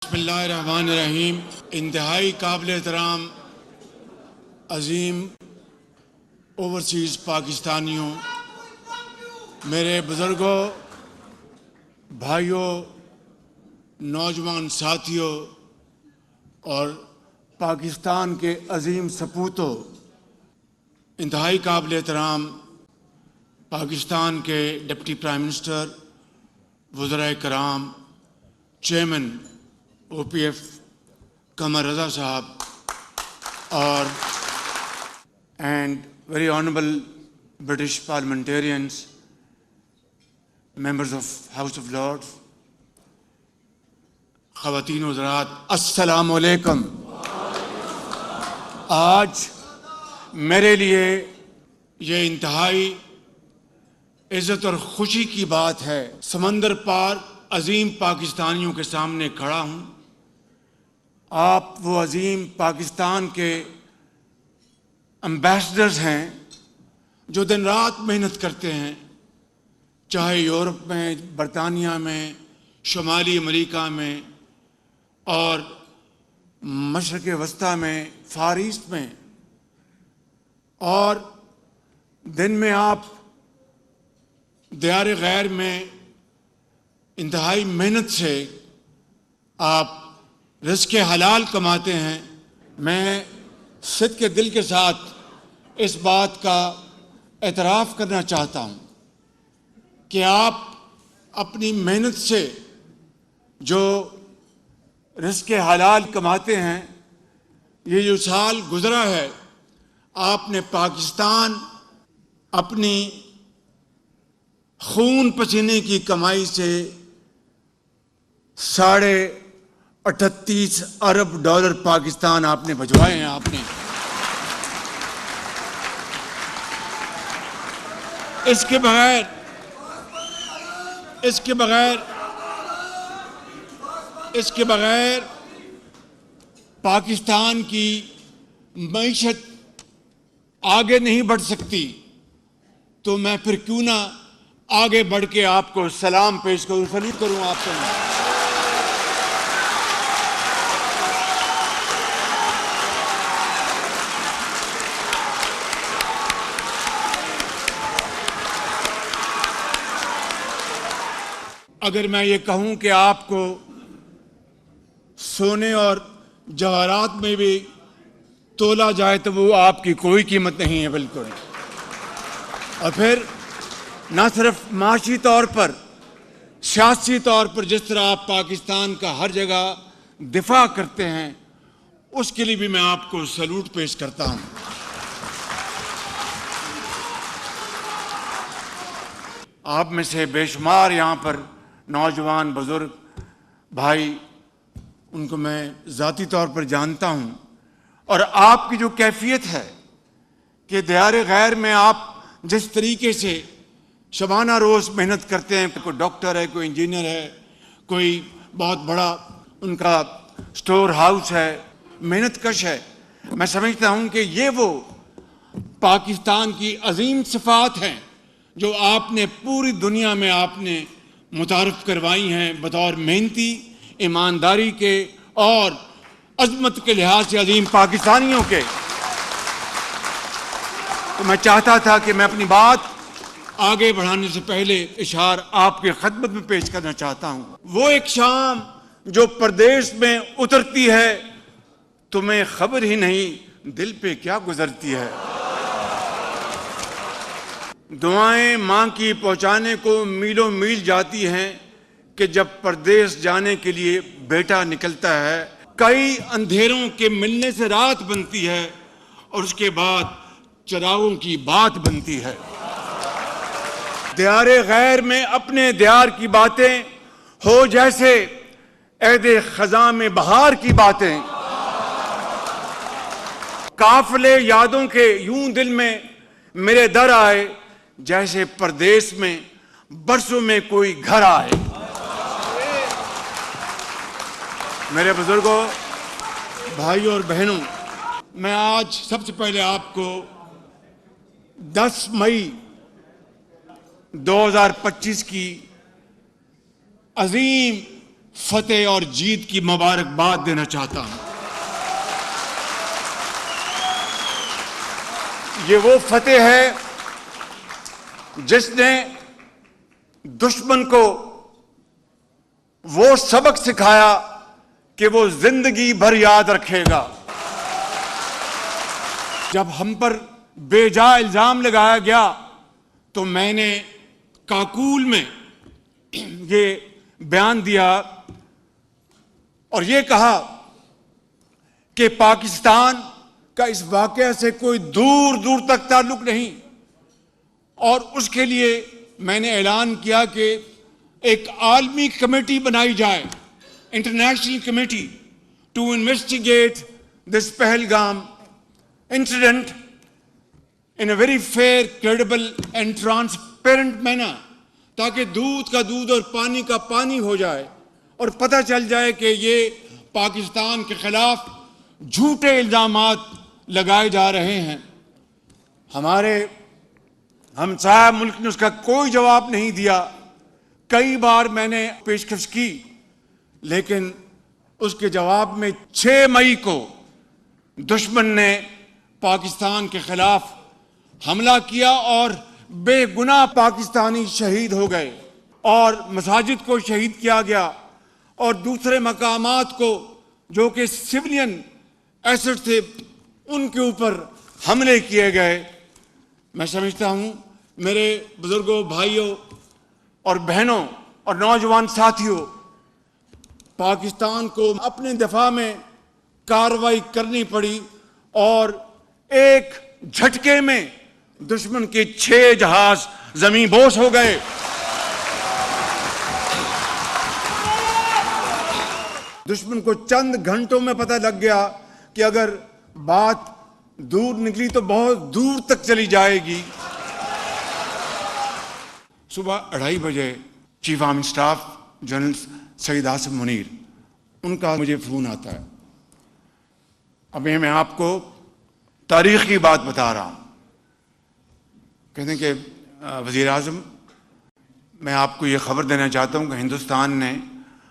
بسم اللہ الرحمن الرحیم۔ انتہائی قابل احترام عظیم اوورسیز پاکستانیوں، میرے بزرگوں، بھائیوں، نوجوان ساتھیوں اور پاکستان کے عظیم سپوتوں، انتہائی قابل احترام پاکستان کے ڈپٹی پرائم منسٹر، وزرائے کرام، چیئرمین او پی ایف قمر رضا صاحب اور and very honourable British parliamentarians, members of house of Lords, خواتین و حضرات، السلام علیکم۔ آج میرے لیے یہ انتہائی عزت اور خوشی کی بات ہے، سمندر پار عظیم پاکستانیوں کے سامنے کھڑا ہوں۔ آپ وہ عظیم پاکستان کے امبیسڈرز ہیں جو دن رات محنت کرتے ہیں، چاہے یورپ میں، برطانیہ میں، شمالی امریکہ میں اور مشرق وسطیٰ میں، فار ایسٹ میں، اور دن میں آپ دیار غیر میں انتہائی محنت سے آپ رزق حلال کماتے ہیں۔ میں صدق کے دل کے ساتھ اس بات کا اعتراف کرنا چاہتا ہوں کہ آپ اپنی محنت سے جو رزق حلال کماتے ہیں، یہ جو سال گزرا ہے، آپ نے پاکستان اپنی خون پسینے کی کمائی سے 38.5 ارب ڈالر پاکستان آپ نے بھجوائے ہیں۔ آپ نے اس کے بغیر پاکستان کی معیشت آگے نہیں بڑھ سکتی، تو میں پھر کیوں نہ آگے بڑھ کے آپ کو سلام پیش کروں، سلوٹ کروں آپ کو۔ اگر میں یہ کہوں کہ آپ کو سونے اور جواہرات میں بھی تولا جائے تو وہ آپ کی کوئی قیمت نہیں ہے، بالکل۔ اور پھر نہ صرف معاشی طور پر، سیاسی طور پر جس طرح آپ پاکستان کا ہر جگہ دفاع کرتے ہیں، اس کے لیے بھی میں آپ کو سلوٹ پیش کرتا ہوں۔ آپ میں سے بے شمار یہاں پر نوجوان، بزرگ بھائی، ان کو میں ذاتی طور پر جانتا ہوں، اور آپ کی جو کیفیت ہے کہ دیار غیر میں آپ جس طریقے سے شبانہ روز محنت کرتے ہیں، کوئی ڈاکٹر ہے، کوئی انجینئر ہے، کوئی بہت بڑا ان کا سٹور ہاؤس ہے، محنت کش ہے، میں سمجھتا ہوں کہ یہ وہ پاکستان کی عظیم صفات ہیں جو آپ نے پوری دنیا میں آپ نے متعارف کروائی ہیں بطور محنتی، ایمانداری کے اور عظمت کے لحاظ سے عظیم پاکستانیوں کے۔ تو میں چاہتا تھا کہ میں اپنی بات آگے بڑھانے سے پہلے اشعار آپ کی خدمت میں پیش کرنا چاہتا ہوں۔ وہ ایک شام جو پردیس میں اترتی ہے، تمہیں خبر ہی نہیں دل پہ کیا گزرتی ہے۔ دعائیں ماں کی پہنچانے کو میلوں میل جاتی ہیں کہ جب پردیس جانے کے لیے بیٹا نکلتا ہے، کئی اندھیروں کے ملنے سے رات بنتی ہے اور اس کے بعد چراغوں کی بات بنتی ہے۔ دیار غیر میں اپنے دیار کی باتیں ہو جیسے عہد خزاں میں بہار کی باتیں، قافلے یادوں کے یوں دل میں میرے در آئے جیسے پردیس میں برسوں میں کوئی گھر آئے۔ میرے بزرگوں، بھائیوں اور بہنوں، میں آج سب سے پہلے آپ کو 10 مئی 2025 کی عظیم فتح اور جیت کی مبارکباد دینا چاہتا ہوں۔ یہ وہ فتح ہے جس نے دشمن کو وہ سبق سکھایا کہ وہ زندگی بھر یاد رکھے گا۔ جب ہم پر بے جا الزام لگایا گیا تو میں نے کاکول میں یہ بیان دیا اور یہ کہا کہ پاکستان کا اس واقعہ سے کوئی دور دور تک تعلق نہیں، اور اس کے لیے میں نے اعلان کیا کہ ایک عالمی کمیٹی بنائی جائے، international committee, to investigate this Pahalgam incident in a very fair, credible and transparent manner، تاکہ دودھ کا دودھ اور پانی کا پانی ہو جائے اور پتہ چل جائے کہ یہ پاکستان کے خلاف جھوٹے الزامات لگائے جا رہے ہیں۔ ہمارے ہمسایہ ملک نے اس کا کوئی جواب نہیں دیا۔ کئی بار میں نے پیشکش کی، لیکن اس کے جواب میں 6 مئی کو دشمن نے پاکستان کے خلاف حملہ کیا اور بے گناہ پاکستانی شہید ہو گئے، اور مساجد کو شہید کیا گیا، اور دوسرے مقامات کو جو کہ سیولین ایسٹ تھے ان کے اوپر حملے کیے گئے۔ میں سمجھتا ہوں میرے بزرگوں، بھائیوں اور بہنوں اور نوجوان ساتھیوں، پاکستان کو اپنے دفاع میں کارروائی کرنی پڑی اور ایک جھٹکے میں دشمن کے 6 جہاز زمین بوس ہو گئے۔ دشمن کو چند گھنٹوں میں پتہ لگ گیا کہ اگر بات دور نکلی تو بہت دور تک چلی جائے گی۔ صبح 2:30 بجے chief army staff general Syed Asim Munir, ان کا مجھے فون آتا ہے۔ ابھی میں آپ کو تاریخ کی بات بتا رہا ہوں۔ کہتے ہیں کہ وزیر اعظم، میں آپ کو یہ خبر دینا چاہتا ہوں کہ ہندوستان نے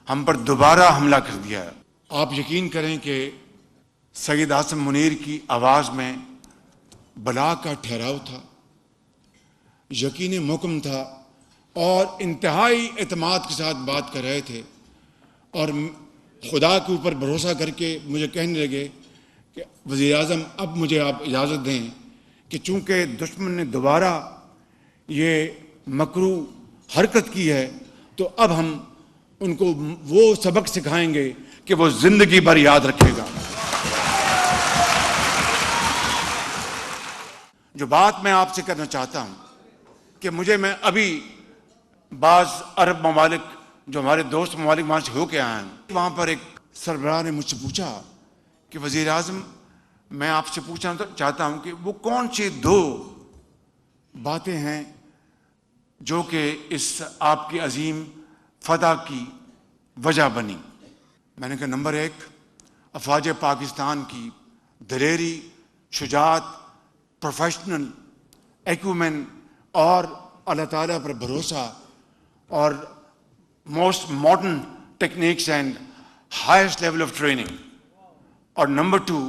ہم پر دوبارہ حملہ کر دیا ہے۔ آپ یقین کریں کہ سید عاصم منیر کی آواز میں بلا کا ٹھہراؤ تھا، یقین محکم تھا، اور انتہائی اعتماد کے ساتھ بات کر رہے تھے، اور خدا کے اوپر بھروسہ کر کے مجھے کہنے لگے کہ وزیر اعظم اب مجھے آپ اجازت دیں کہ چونکہ دشمن نے دوبارہ یہ مکروہ حرکت کی ہے تو اب ہم ان کو وہ سبق سکھائیں گے کہ وہ زندگی بھر یاد رکھے گا۔ جو بات میں آپ سے کرنا چاہتا ہوں کہ میں ابھی بعض عرب ممالک جو ہمارے دوست ممالک وہاں سے ہو کے آئے ہیں، وہاں پر ایک سربراہ نے مجھ سے پوچھا کہ وزیر اعظم، میں آپ سے پوچھنا چاہتا ہوں کہ وہ کون سی 2 باتیں ہیں جو کہ اس آپ کی عظیم فتح کی وجہ بنی۔ میں نے کہا نمبر 1، افواج پاکستان کی دلیری، شجاعت، پروفیشنل ایکومن اور اللہ تعالیٰ پر بھروسہ اور most modern techniques and highest level of training. اور نمبر 2،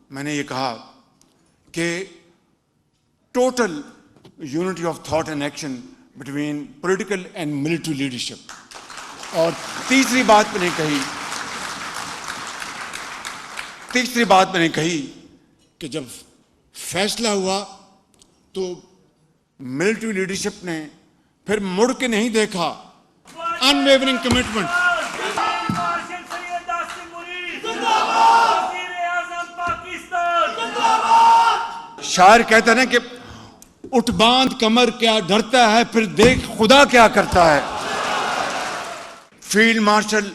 میں نے یہ کہا کہ total unity of thought and action between political and military leadership. اور تیسری بات میں نے کہی کہ جب فیصلہ ہوا تو ملٹری لیڈرشپ نے پھر مڑ کے نہیں دیکھا، انویورنگ کمٹمنٹ۔ شاعر کہتا ہے کہ اٹھ باندھ کمر کیا ڈرتا ہے، پھر دیکھ خدا کیا کرتا ہے۔ فیلڈ مارشل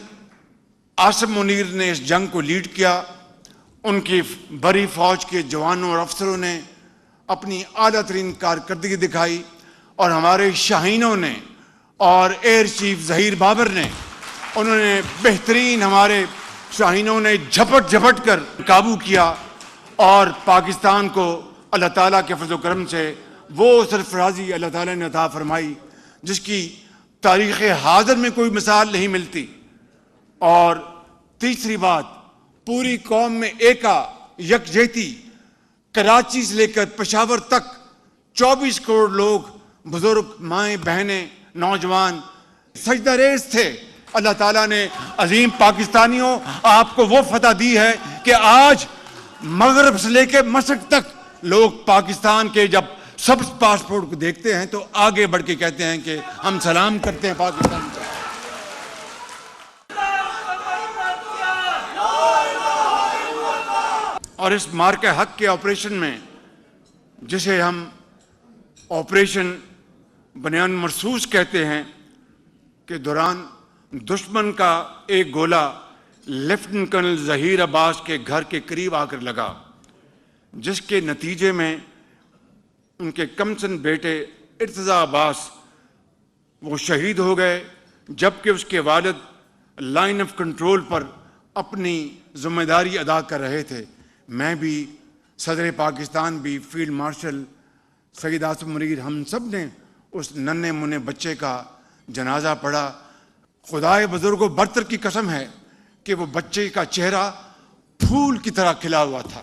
عاصم منیر نے اس جنگ کو لیڈ کیا۔ ان کی بڑی فوج کے جوانوں اور افسروں نے اپنی اعلیٰ ترین کارکردگی دکھائی، اور ہمارے شاہینوں نے اور ایئر چیف ظہیر بابر نے، انہوں نے بہترین، ہمارے شاہینوں نے جھپٹ کر قابو کیا، اور پاکستان کو اللہ تعالیٰ کے فضل و کرم سے وہ سرفرازی اللہ تعالیٰ نے عطا فرمائی جس کی تاریخ حاضر میں کوئی مثال نہیں ملتی۔ اور تیسری بات، پوری قوم میں یکجہتی، کراچی سے لے کر پشاور تک 24 کروڑ لوگ، بزرگ، مائیں، بہنیں، نوجوان سجدہ ریز تھے۔ اللہ تعالیٰ نے عظیم پاکستانیوں آپ کو وہ فتح دی ہے کہ آج مغرب سے لے کے مشرق تک لوگ پاکستان کے جب سبز پاسپورٹ کو دیکھتے ہیں تو آگے بڑھ کے کہتے ہیں کہ ہم سلام کرتے ہیں پاکستان کو۔ اور اس مارکہ حق کے آپریشن میں، جسے ہم آپریشن بنیان مرصوص کہتے ہیں، کے دوران دشمن کا ایک گولہ لیفٹنٹ کرنل ظہیر عباس کے گھر کے قریب آ کر لگا، جس کے نتیجے میں ان کے کمسن بیٹے ارتضیٰ عباس وہ شہید ہو گئے، جبکہ اس کے والد لائن آف کنٹرول پر اپنی ذمہ داری ادا کر رہے تھے۔ میں بھی، صدر پاکستان بھی، فیلڈ مارشل سید عاصم منیر، ہم سب نے اس ننھے منھے بچے کا جنازہ پڑھا۔ خدائے بزرگ و برتر کی قسم ہے کہ وہ بچے کا چہرہ پھول کی طرح کھلا ہوا تھا۔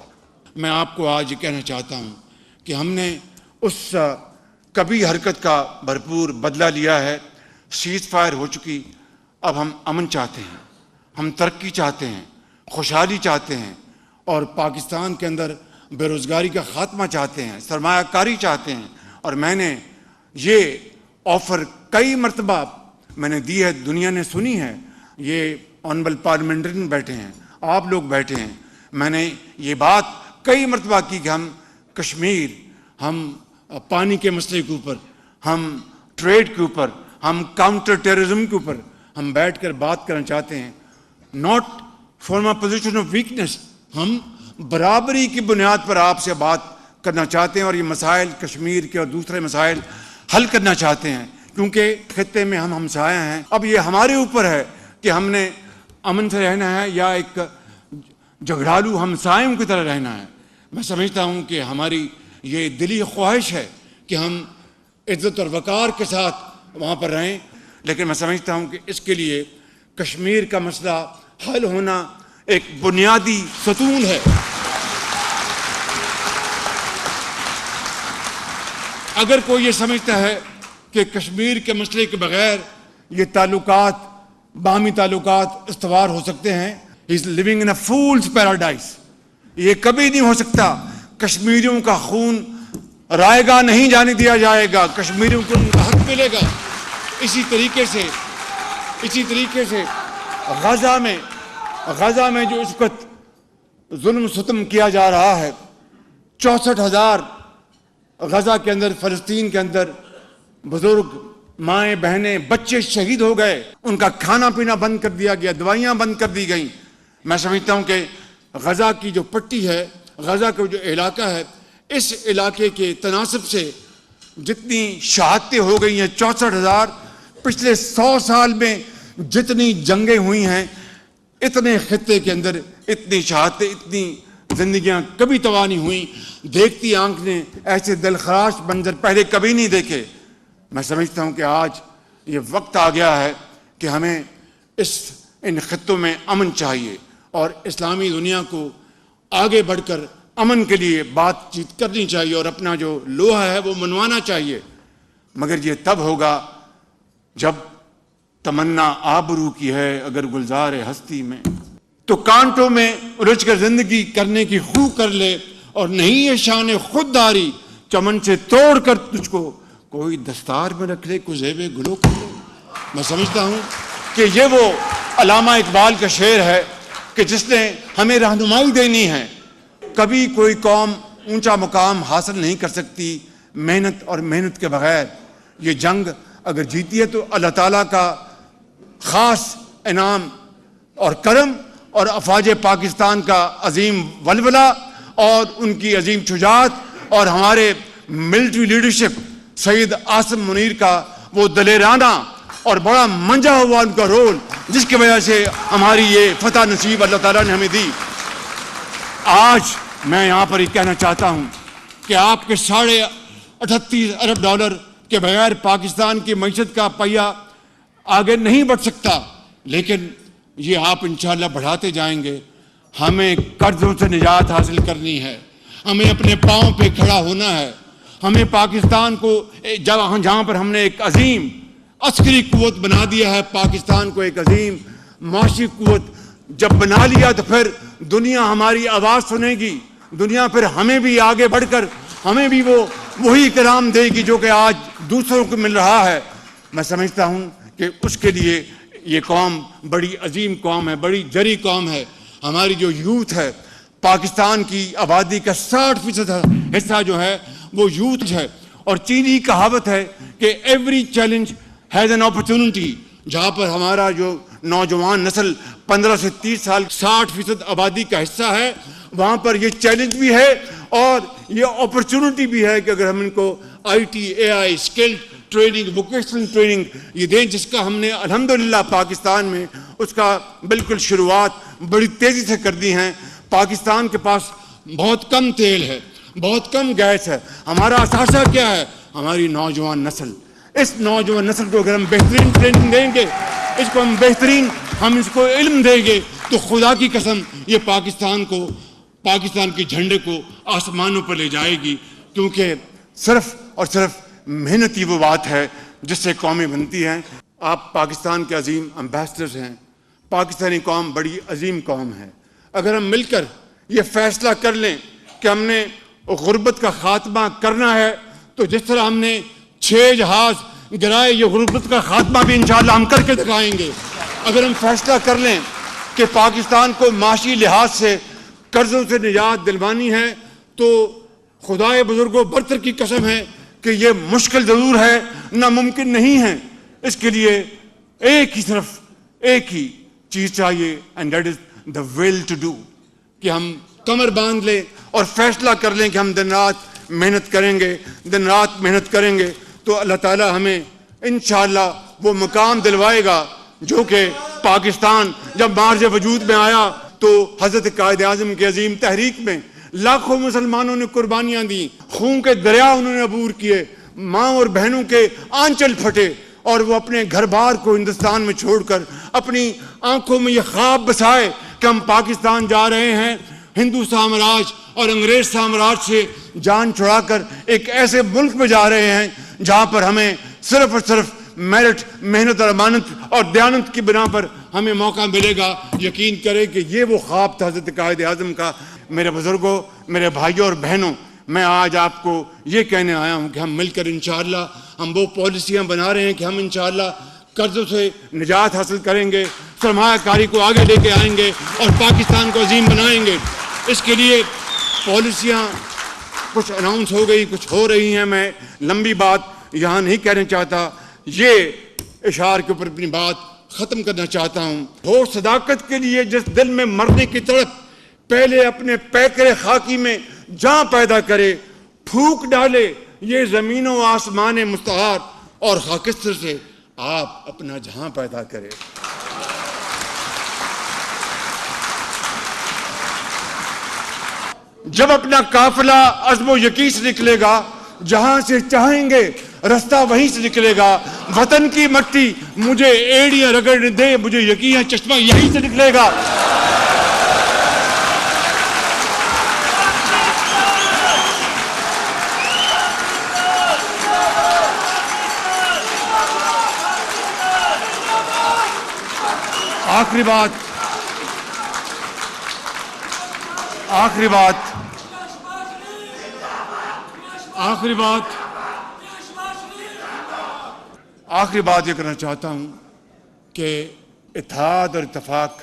میں آپ کو آج یہ کہنا چاہتا ہوں کہ ہم نے اس کبھی حرکت کا بھرپور بدلہ لیا ہے۔ سیز فائر ہو چکی، اب ہم امن چاہتے ہیں، ہم ترقی چاہتے ہیں، خوشحالی چاہتے ہیں، اور پاکستان کے اندر بے روزگاری کا خاتمہ چاہتے ہیں، سرمایہ کاری چاہتے ہیں۔ اور میں نے یہ آفر کئی مرتبہ میں نے دی ہے، دنیا نے سنی ہے، یہ آنریبل پارلیمنٹرین بیٹھے ہیں، آپ لوگ بیٹھے ہیں، میں نے یہ بات کئی مرتبہ کی کہ ہم کشمیر، ہم پانی کے مسئلے کے اوپر، ہم ٹریڈ کے اوپر، ہم کاؤنٹر ٹیررزم کے اوپر ہم بیٹھ کر بات کرنا چاہتے ہیں، not from a position of weakness. ہم برابری کی بنیاد پر آپ سے بات کرنا چاہتے ہیں اور یہ مسائل کشمیر کے اور دوسرے مسائل حل کرنا چاہتے ہیں، کیونکہ خطے میں ہم ہمسایہ ہیں۔ اب یہ ہمارے اوپر ہے کہ ہم نے امن سے رہنا ہے یا ایک جھگڑالو ہمسایوں کی طرح رہنا ہے۔ میں سمجھتا ہوں کہ ہماری یہ دلی خواہش ہے کہ ہم عزت اور وقار کے ساتھ وہاں پر رہیں، لیکن میں سمجھتا ہوں کہ اس کے لیے کشمیر کا مسئلہ حل ہونا ایک بنیادی ستون ہے۔ اگر کوئی یہ سمجھتا ہے کہ کشمیر کے مسئلے کے بغیر یہ تعلقات، باہمی تعلقات استوار ہو سکتے ہیں، he is living in a fool's paradise۔ یہ کبھی نہیں ہو سکتا۔ کشمیریوں کا خون رائے گا نہیں جانے دیا جائے گا، کشمیریوں کو ان کا حق ملے گا۔ اسی طریقے سے غزہ میں جو اس وقت ظلم ستم کیا جا رہا ہے، 64,000 غزہ کے اندر، فلسطین کے اندر بزرگ، مائیں، بہنیں، بچے شہید ہو گئے، ان کا کھانا پینا بند کر دیا گیا، دوائیاں بند کر دی گئیں۔ میں سمجھتا ہوں کہ غزہ کی جو پٹی ہے، غزہ کا جو علاقہ ہے، اس علاقے کے تناسب سے جتنی شہادتیں ہو گئی ہیں، 64,000، پچھلے 100 سال میں جتنی جنگیں ہوئی ہیں، اتنے خطے کے اندر اتنی شہادتیں، اتنی زندگیاں کبھی تباہ نہیں ہوئیں۔ دیکھتی آنکھ نے ایسے دلخراش منظر پہلے کبھی نہیں دیکھے۔ میں سمجھتا ہوں کہ آج یہ وقت آ گیا ہے کہ ہمیں ان خطوں میں امن چاہیے، اور اسلامی دنیا کو آگے بڑھ کر امن کے لیے بات چیت کرنی چاہیے اور اپنا جو لوہا ہے وہ منوانا چاہیے۔ مگر یہ تب ہوگا جب تمنا آبرو کی ہے اگر گلزار ہستی میں، تو کانٹوں میں الجھ کر زندگی کرنے کی خو کر لے، اور نہیں یہ شان خودداری چمن سے توڑ کر تجھ کو کوئی دستار میں رکھ لے، کوئی زیب گلو کر لے۔ میں سمجھتا ہوں کہ یہ وہ علامہ اقبال کا شعر ہے کہ جس نے ہمیں رہنمائی دینی ہے۔ کبھی کوئی قوم اونچا مقام حاصل نہیں کر سکتی محنت کے بغیر۔ یہ جنگ اگر جیتی ہے تو اللہ تعالیٰ کا خاص انعام اور کرم، اور افواج پاکستان کا عظیم ولولہ اور ان کی عظیم شجاعت، اور ہمارے ملٹری لیڈرشپ سید عاصم منیر کا وہ دلیرانہ اور بڑا منجا ہوا ان کا رول، جس کی وجہ سے ہماری یہ فتح نصیب اللہ تعالیٰ نے ہمیں دی۔ آج میں یہاں پر یہ کہنا چاہتا ہوں کہ آپ کے $38 ارب کے بغیر پاکستان کی معیشت کا پہیہ آگے نہیں بڑھ سکتا، لیکن یہ آپ انشاءاللہ بڑھاتے جائیں گے. ہمیں قرضوں سے نجات حاصل کرنی ہے, ہمیں اپنے پاؤں پہ کھڑا ہونا ہے. ہمیں پاکستان کو جہاں پر ہم نے ایک عظیم عسکری قوت بنا دیا ہے, پاکستان کو ایک عظیم معاشی قوت جب بنا لیا تو پھر دنیا ہماری آواز سنے گی. دنیا پھر ہمیں بھی آگے بڑھ کر ہمیں بھی وہی اکرام دے گی جو کہ آج دوسروں کو مل رہا ہے. میں سمجھتا ہوں کہ اس کے لیے یہ قوم بڑی عظیم قوم ہے, بڑی جری قوم ہے. ہماری جو یوتھ ہے, پاکستان کی آبادی کا 60% حصہ جو ہے وہ یوتھ ہے. اور چینی کہاوت ہے کہ every challenge has an opportunity. جہاں پر ہمارا جو نوجوان نسل 15 سے 30 سال 60% آبادی کا حصہ ہے, وہاں پر یہ چیلنج بھی ہے اور یہ اپرچونٹی بھی ہے کہ اگر ہم ان کو I T, a I, skilled training, vocational training یہ دیں, جس کا ہم نے الحمدللہ پاکستان میں اس کا بالکل شروعات بڑی تیزی سے کر دی ہیں. پاکستان کے پاس بہت کم تیل ہے, بہت کم گیس ہے. ہمارا اثاثہ کیا ہے؟ ہماری نوجوان نسل. اس نوجوان نسل کو اگر ہم بہترین ٹریننگ دیں گے, اس کو ہم اس کو علم دیں گے, تو خدا کی قسم یہ پاکستان کے جھنڈے کو آسمانوں پر لے جائے گی. کیونکہ صرف اور صرف محنت ہی وہ بات ہے جس سے قومیں بنتی ہیں. آپ پاکستان کے عظیم امبیسڈرز ہیں. پاکستانی قوم بڑی عظیم قوم ہے. اگر ہم مل کر یہ فیصلہ کر لیں کہ ہم نے غربت کا خاتمہ کرنا ہے, تو جس طرح ہم نے 6 جہاز گرائے, یہ غربت کا خاتمہ بھی انشاءاللہ ہم کر کے دکھائیں گے. اگر ہم فیصلہ کر لیں کہ پاکستان کو معاشی لحاظ سے قرضوں سے نجات دلوانی ہے, تو خدائے بزرگوں برتر کی قسم ہے کہ یہ مشکل ضرور ہے, ناممکن نہیں ہے. اس کے لیے ایک ہی چیز چاہیے, and that is the will to do. کہ ہم کمر باندھ لیں اور فیصلہ کر لیں کہ ہم دن رات محنت کریں گے, تو اللہ تعالی ہمیں انشاءاللہ وہ مقام دلوائے گا جو کہ پاکستان جب مارج وجود میں آیا تو حضرت قائد اعظم کی عظیم تحریک میں لاکھوں مسلمانوں نے قربانیاں دیں, خون کے دریا انہوں نے عبور کیے, ماں اور بہنوں کے آنچل پھٹے, اور وہ اپنے گھر بار کو ہندوستان میں چھوڑ کر اپنی آنکھوں میں یہ خواب بسائے کہ ہم پاکستان جا رہے ہیں, ہندو سامراج اور انگریز سامراج سے جان چھڑا کر ایک ایسے ملک میں جا رہے ہیں جہاں پر ہمیں صرف اور صرف میرٹ, محنت اور امانت اور دیانت کی بنا پر ہمیں موقع ملے گا. یقین کرے کہ یہ وہ خواب تھا حضرت قائد اعظم کا. میرے بزرگوں, میرے بھائیوں اور بہنوں, میں آج آپ کو یہ کہنے آیا ہوں کہ ہم مل کر انشاءاللہ ہم وہ پالیسیاں بنا رہے ہیں کہ ہم انشاءاللہ قرضوں سے نجات حاصل کریں گے, سرمایہ کاری کو آگے لے کے آئیں گے اور پاکستان کو عظیم بنائیں گے. اس کے لیے پالیسیاں کچھ اناؤنس ہو گئی, کچھ ہو رہی ہیں. میں لمبی بات یہاں نہیں کہنا چاہتا, یہ اشعار کے اوپر اپنی بات ختم کرنا چاہتا ہوں. ہو صداقت کے لیے جس دل میں مرنے کی تڑپ, پہلے اپنے پیکرے خاکی میں جاں پیدا کرے, پھونک ڈالے یہ زمین و آسمان مستعار, اور خاکستر سے آپ اپنا جہاں پیدا کرے. جب اپنا قافلہ عزم و یقین سے نکلے گا, جہاں سے چاہیں گے رستہ وہیں سے نکلے گا. وطن کی مٹی مجھے ایڑیاں رگڑنے دے, مجھے یقین ہے چشمہ یہیں سے نکلے گا. آخری بات یہ کرنا چاہتا ہوں کہ اتحاد اور اتفاق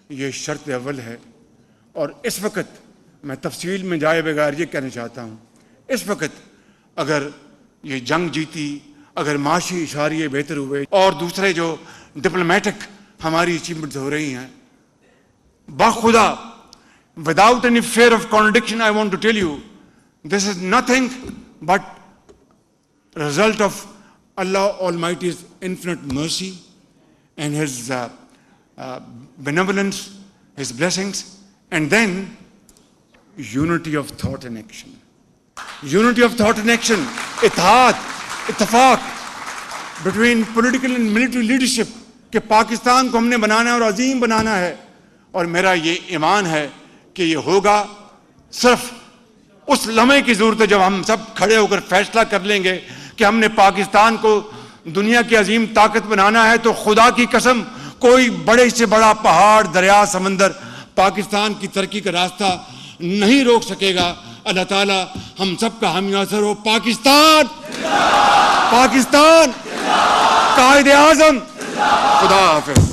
یہ شرط اول ہے. اور اس وقت میں تفصیل میں جائے بغیر یہ کہنا چاہتا ہوں, اس وقت اگر یہ جنگ جیتی, اگر معاشی اشاریے بہتر ہوئے اور دوسرے جو ڈپلومیٹک ہماری اچیومنٹس ہو رہی ہیں, بخدا without any fear of contradiction, I want to tell you, this is nothing but result of Allah Almighty's infinite mercy and His benevolence, His blessings, and then unity of thought and action. Unity of thought and action, اتحاد, اتفاق between political and military leadership کہ پاکستان کو ہم نے بنانا ہے اور عظیم بنانا ہے، اور میرا یہ ایمان ہے کہ یہ ہوگا صرف اس لمحے کی ضرورت ہے جب ہم سب کھڑے ہو کر فیصلہ کر لیں گے کہ ہم نے پاکستان کو دنیا کی عظیم طاقت بنانا ہے، تو خدا کی قسم کوئی بڑے سے بڑا پہاڑ، دریا، سمندر پاکستان کی ترقی کا راستہ نہیں روک سکے گا۔ اللہ تعالیٰ ہم سب کا حامی ناصر ہو۔ پاکستان، پاکستان، قائد اعظم، خدا حافظ۔